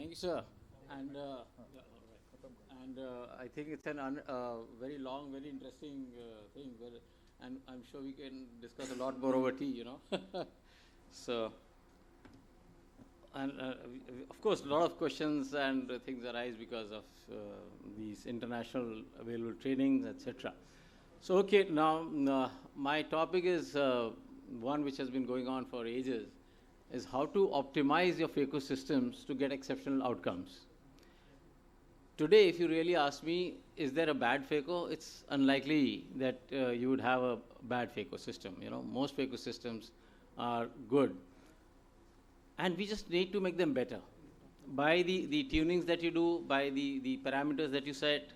Thank you, sir. And I think it's an very long, very interesting thing. And I'm sure we can discuss a lot more over tea. So, and of course, a lot of questions and things arise because of these international available trainings, etc. So, okay, now my topic is one which has been going on for ages, is how to optimize your Phaco systems to get exceptional outcomes. Today, if you really ask me, is there a bad Phaco? It's unlikely that you would have a bad Phaco system. Most Phaco systems are good. And we just need to make them better by the tunings that you do, by the parameters that you set,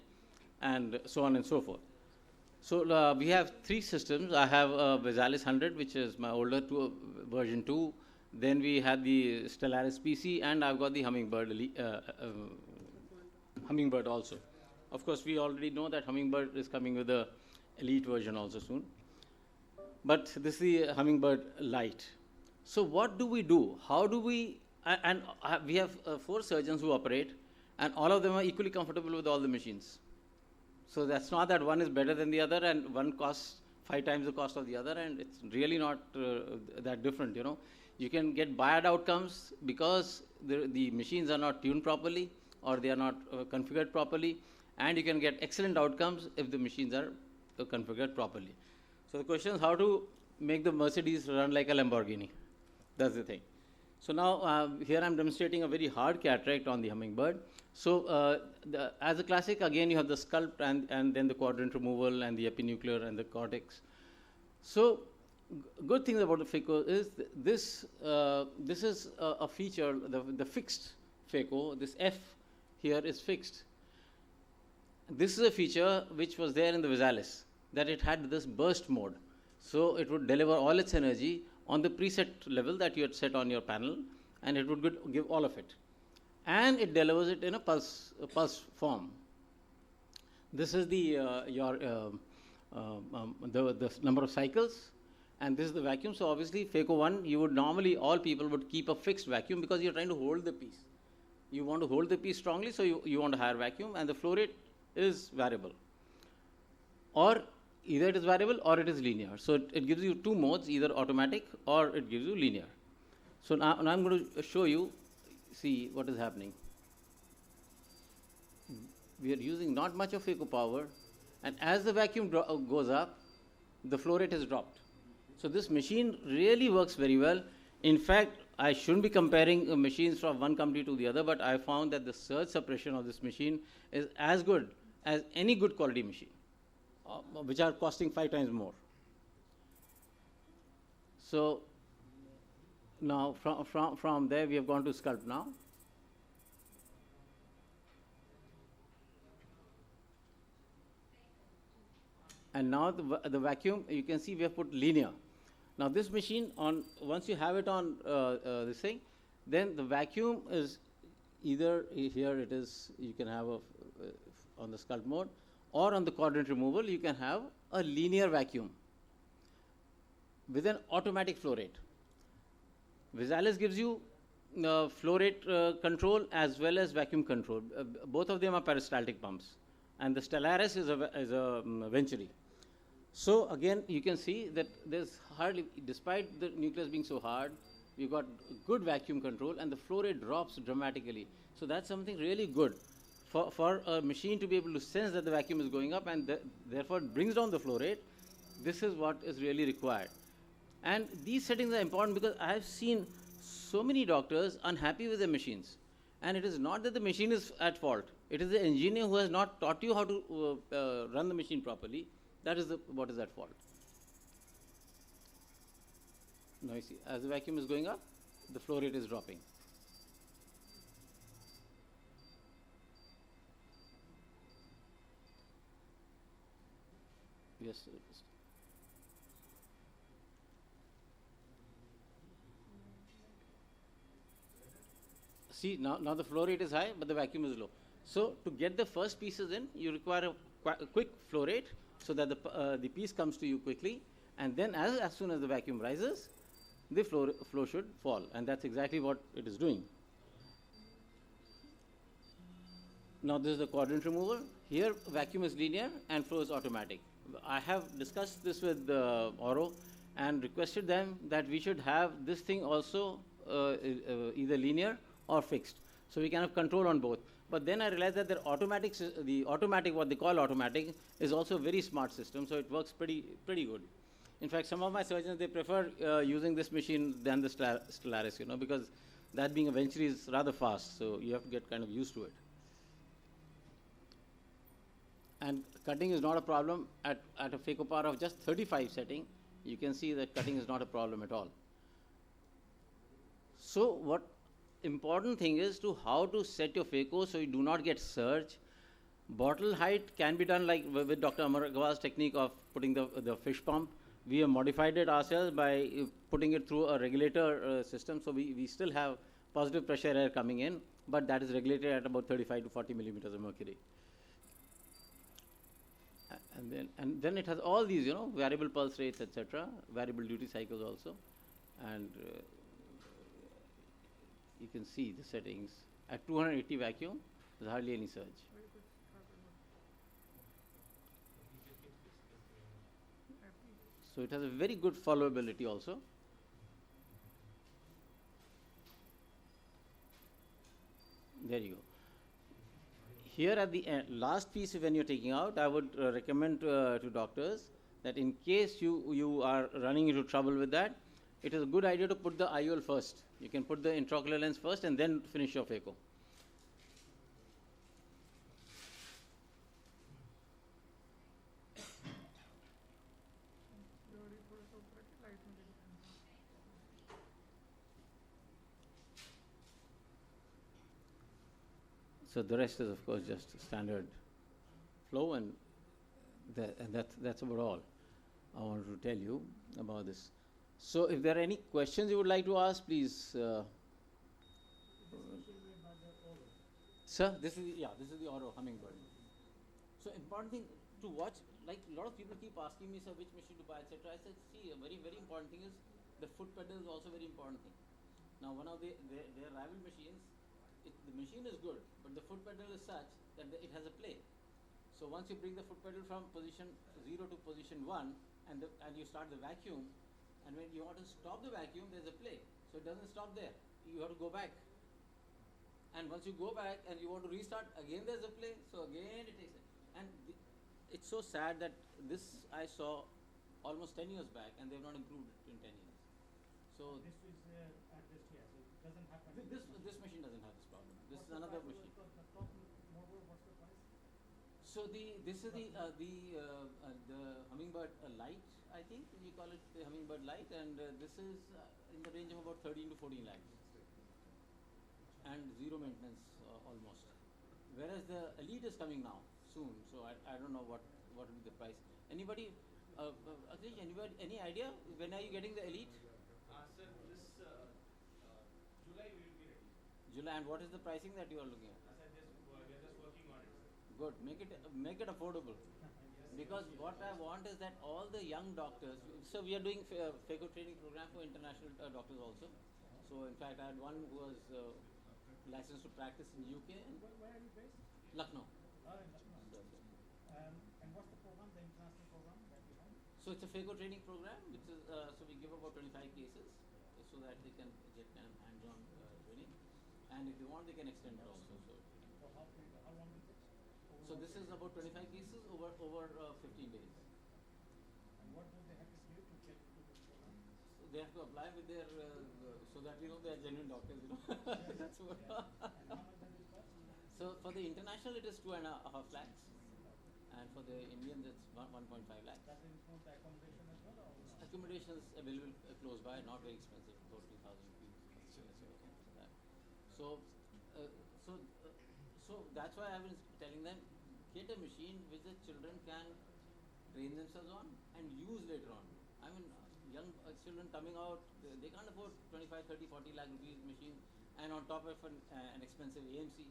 and so on and so forth. So we have three systems. I have a Visalis 100, which is my older version 2. Then we had the Stellaris PC, and I've got the Hummingbird also. Of course, we already know that Hummingbird is coming with the Elite version also soon. But this is the Hummingbird Lite. So what do we do? How do we, and we have 4 surgeons who operate, and all of them are equally comfortable with all the machines. So that's not that one is better than the other, and one costs 5 times the cost of the other, and it's really not that different, You can get bad outcomes because the machines are not tuned properly, or they are not configured properly, and you can get excellent outcomes if the machines are configured properly. So the question is how to make the Mercedes run like a Lamborghini. That's the thing. So now here I'm demonstrating a very hard cataract on the Hummingbird. So as a classic, again you have the sculpt and then the quadrant removal and the epinuclear and the cortex. So good thing about the Phaco is this is a feature, the fixed Phaco. This F here is fixed. This is a feature which was there in the Visalis, that it had this burst mode. So it would deliver all its energy on the preset level that you had set on your panel, and it would give all of it. And it delivers it in a pulse form. This is the number of cycles, and this is the vacuum. So obviously, Phaco 1, you would normally, all people would keep a fixed vacuum because you're trying to hold the piece. You want to hold the piece strongly, so you want a higher vacuum, and the flow rate is variable. Or either it is variable or it is linear. So it gives you 2 modes, either automatic or it gives you linear. So now I'm going to show you, see what is happening. We are using not much of Phaco power, and as the vacuum goes up, the flow rate has dropped. So this machine really works very well. In fact, I shouldn't be comparing machines from one company to the other, but I found that the surge suppression of this machine is as good as any good quality machine, which are costing 5 times more. So now from there we have gone to sculpt now. And now the vacuum, you can see we have put linear. Now this machine, once you have it on this thing, then the vacuum is either here it is, you can have on the sculpt mode, or on the quadrant removal, you can have a linear vacuum with an automatic flow rate. Visalis gives you flow rate control as well as vacuum control. Both of them are peristaltic pumps, and the Stellaris is a Venturi. So again, you can see that there's hardly, despite the nucleus being so hard, you've got good vacuum control, and the flow rate drops dramatically. So that's something really good for a machine to be able to sense that the vacuum is going up, and therefore it brings down the flow rate. This is what is really required. And these settings are important because I have seen so many doctors unhappy with their machines. And it is not that the machine is at fault. It is the engineer who has not taught you how to run the machine properly. That is what is at fault. Now you see, as the vacuum is going up, the flow rate is dropping. Yes. See, now the flow rate is high, but the vacuum is low. So to get the first pieces in, you require a quick flow rate so that the piece comes to you quickly, and then as soon as the vacuum rises, the flow should fall, and that's exactly what it is doing. Now this is the quadrant remover. Here vacuum is linear and flow is automatic. I have discussed this with Oro and requested them that we should have this thing also either linear or fixed. So we can have control on both. But then I realized that the automatic, what they call automatic, is also a very smart system, so it works pretty good. In fact, some of my surgeons, they prefer using this machine than the Stellaris, because that being a Venturi is rather fast, so you have to get kind of used to it. And cutting is not a problem at a Phaco power of just 35 setting. You can see that cutting is not a problem at all. So what important thing is to how to set your Phaco so you do not get surge. Bottle height can be done like with Dr. Amar Agarwal's technique of putting the fish pump. We have modified it ourselves by putting it through a regulator system, so we still have positive pressure air coming in, but that is regulated at about 35 to 40 millimeters of mercury. And then it has all these, variable pulse rates, etc., variable duty cycles also, and you can see the settings at 280 vacuum. There's hardly any surge. So it has a very good followability also. There you go. Here at the end, last piece when you're taking out, I would recommend to doctors that in case you are running into trouble with that, it is a good idea to put the IOL first. You can put the intraocular lens first and then finish your Phaco. So the rest is, of course, just standard flow, and that's about all I wanted to tell you about this. So if there are any questions you would like to ask, please. Sir, this is the Oro hummingbird. So important thing to watch, like a lot of people keep asking me, sir, which machine to buy, etc. I said, see, a very, very important thing is the foot pedal is also a very important thing. Now, one of their rival machines, the machine is good, but the foot pedal is such that it has a play. So once you bring the foot pedal from position 0 to position 1 and you start the vacuum, and when you want to stop the vacuum, there's a play. So it doesn't stop there. You have to go back. And once you go back and you want to restart, again there's a play. So again it takes it. And it's so sad that this I saw almost 10 years back, and they've not improved it in 10 years. So this is at this year, so it doesn't happen. This machine doesn't have this problem. This is another machine. The top model, what's the price? So this is the hummingbird light, I think you call it the hummingbird light, and this is in the range of about 13 to 14 lakhs, and zero maintenance almost. Whereas the Elite is coming now soon, so I don't know what will be the price. Anybody, Akhilesh, any idea when are you getting the Elite? Sir, this July we will be ready. July, and what is the pricing that you are looking at? Sir, we are just working on it. Good, make it affordable. Because what I want is that all the young doctors, so we are doing Phaco training program for international doctors also. So in fact, I had one who was licensed to practice in UK. Where are you based? Lucknow. In Lucknow. And what's the program, the international program that you have? So it's a Phaco training program, which is so we give about 25 cases, so that they can get kind of hands-on training, and if they want, they can extend it also. So how long is it? So this is about 25 cases over 15 days. And what do they have to do to get to this program? So they have to apply with their so that they are genuine doctors. That's what. And how much does it cost? So for the international, it is 2.5 lakhs, and for the Indians, it's 1.5 lakhs. Does it include the accommodation as well, or not? Accommodation is available close by, not very expensive, about 2,000 rupees. So that's why I've been telling them, get a machine which the children can train themselves on and use later on. I mean, young children coming out, they can't afford 25, 30, 40 lakh rupees machine, and on top of an expensive AMC.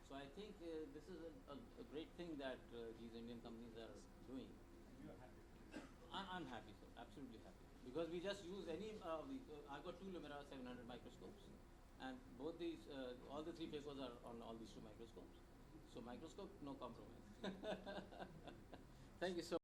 So I think this is a great thing that these Indian companies are doing. You are happy? I'm happy, sir, absolutely happy. Because we just use any, I've got two Lumira 700 microscopes, and both these, all the three Phacos are on all these two microscopes. So microscope, no compromise. Thank you so